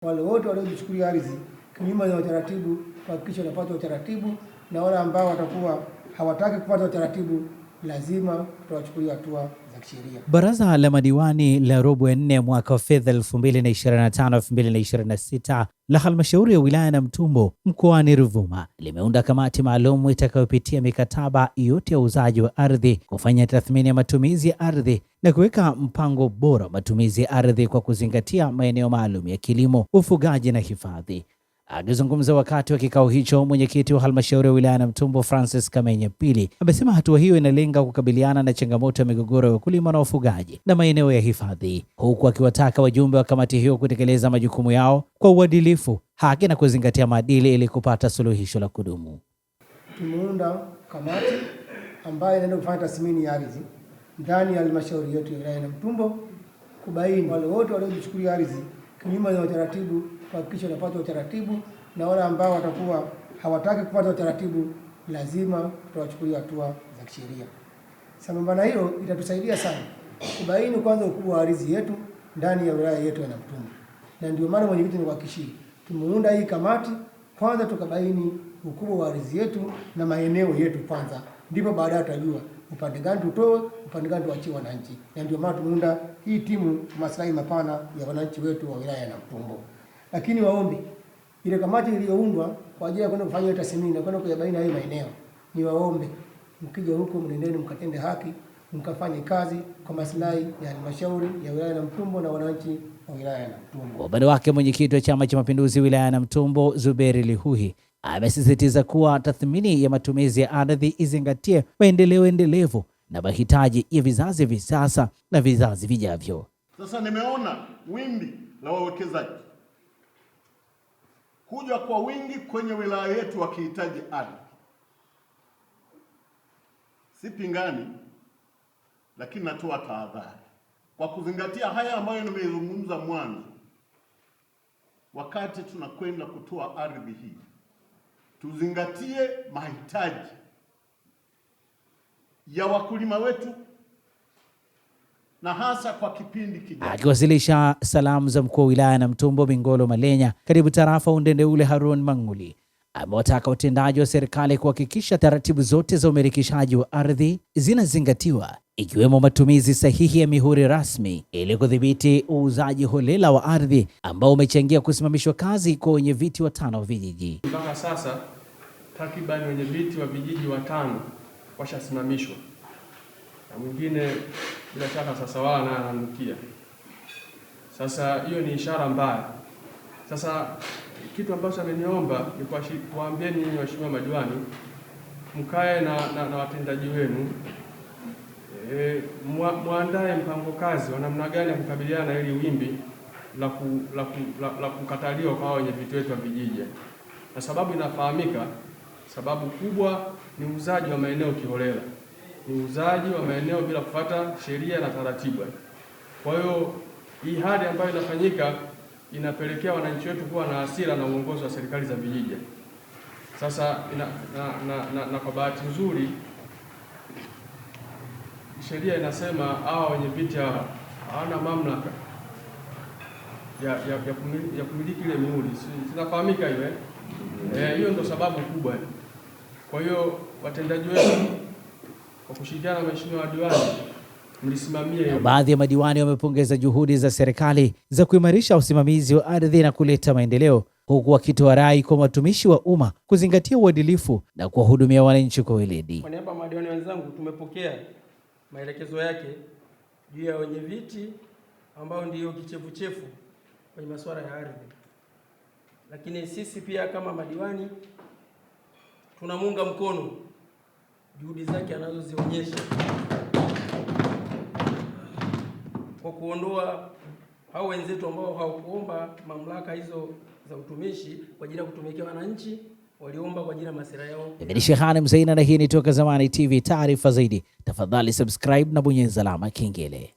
Wale wote waliojichukulia ardhi kinyume na utaratibu kuhakikisha wanapata utaratibu, na wale ambao watakuwa hawataki kupata utaratibu lazima tutawachukulia hatua za kisheria. Baraza la madiwani la robo ya 4 mwaka wa fedha 2025-2026 la halmashauri ya wilaya Namtumbo mkoani Ruvuma limeunda kamati maalum itakayopitia mikataba yote ya uuzaji wa ardhi, kufanya tathmini ya matumizi ya ardhi na kuweka mpango bora wa matumizi ya ardhi kwa kuzingatia maeneo maalum ya kilimo, ufugaji na hifadhi. Akizungumza wakati wa kikao hicho, mwenyekiti wa halmashauri ya wilaya Namtumbo Francis Kamenya Pili amesema hatua hiyo inalenga kukabiliana na changamoto ya migogoro ya wakulima na wafugaji na maeneo ya hifadhi, huku akiwataka wajumbe wa kamati hiyo kutekeleza majukumu yao kwa uadilifu, haki na kuzingatia maadili ili kupata suluhisho la kudumu. Tumeunda kamati ambayo inaenda kufanya tathmini ya ardhi ndani ya halmashauri yetu ya wilaya Namtumbo, kubaini wale wote waliojichukulia ardhi kinyume na utaratibu kuhakikisha wanapata utaratibu, na wale ambao watakuwa hawataki kupata utaratibu lazima tutawachukulia hatua za kisheria. Sambamba na hilo, itatusaidia sana kubaini kwanza ukubwa wa ardhi yetu ndani ya wilaya yetu ya Namtumbo, na ndio maana mwenyekiti nikuhakikishie tumeunda hii kamati kwanza tukabaini ukubwa wa ardhi yetu na maeneo yetu kwanza, ndipo baadaye tutajua upande gani tutoe, upande gani tuachie wananchi. Na ndio maana tumeunda hii timu maslahi mapana ya wananchi wetu wa wilaya ya Namtumbo. Lakini waombe ile kamati iliyoundwa kwa ajili ya kwenda kufanya tathmini na kwenda kuyabaini hayo maeneo, ni waombe mkija huko mnendeni mkatende haki, mkafanye kazi kwa maslahi ya halmashauri ya wilaya ya Namtumbo na wananchi wa wilaya ya Namtumbo. Kwa upande wake, mwenyekiti wa Chama cha Mapinduzi wilaya ya Namtumbo Zuberi Lihuhi amesisitiza kuwa tathmini ya matumizi ya ardhi izingatie maendeleo endelevu na mahitaji ya vizazi vya sasa na vizazi vijavyo. Sasa nimeona wimbi la wawekezaji kuja kwa wingi kwenye wilaya yetu wakihitaji ardhi. Sipingani, lakini natoa tahadhari kwa kuzingatia haya ambayo nimezungumza mwanzo. Wakati tunakwenda kutoa ardhi hii, tuzingatie mahitaji ya wakulima wetu na hasa kwa kipindi kijacho. Akiwasilisha salamu za mkuu wa wilaya Namtumbo Bingolo Malenya, katibu tarafa Undendeule Harun Manguli amewataka watendaji wa serikali kuhakikisha taratibu zote za umilikishaji wa ardhi zinazingatiwa, ikiwemo matumizi sahihi ya mihuri rasmi ili kudhibiti uuzaji holela wa ardhi ambao umechangia kusimamishwa kazi kwa wenyeviti 5 wa vijiji. Mpaka sasa takriban wenyeviti wa vijiji 5 washasimamishwa, na mwingine bila shaka sasa wao naye ananukia. Sasa hiyo ni ishara mbaya. Sasa kitu ambacho ameniomba ni kuambieni nyinyi waheshimiwa madiwani, mkae na watendaji wenu, muandae mpango kazi wa namna gani ya kukabiliana na hili wimbi la kukataliwa kwa wenye vitu wetu wa vijiji. Na sababu inafahamika, sababu kubwa ni uuzaji wa maeneo kiholela, ni uuzaji wa maeneo bila kufuata sheria na taratibu. Kwa hiyo hii hali ambayo inafanyika inapelekea wananchi wetu kuwa na hasira na uongozi wa serikali za vijiji. Sasa kwa bahati nzuri sheria inasema hawa wenye viti hawana mamlaka ya kumiliki ile mihuri. Sinafahamika hiyo hiyo ndio sababu kubwa. Kwa hiyo watendaji wetu kwa kushirikiana na mheshimiwa diwani mlisimamia. Baadhi ya madiwani wamepongeza juhudi za serikali za kuimarisha usimamizi wa ardhi na kuleta maendeleo, huku wakitoa rai kwa watumishi wa umma kuzingatia uadilifu na kuwahudumia wananchi kwa weledi. Kwa niaba ya madiwani wenzangu, tumepokea maelekezo yake juu ya wenyeviti ambao ndio kichefuchefu kwenye masuala ya ardhi, lakini sisi pia kama madiwani tunamuunga mkono juhudi zake anazozionyesha kwa kuondoa hao wenzetu ambao hawakuomba mamlaka hizo za utumishi kwa ajili ya kutumikia wananchi, waliomba kwa ajili ya maslahi yao. Mimi ni Shehani Mzaina na hii ni Toka Zamani TV. Taarifa zaidi tafadhali subscribe na bonyeza alama kengele.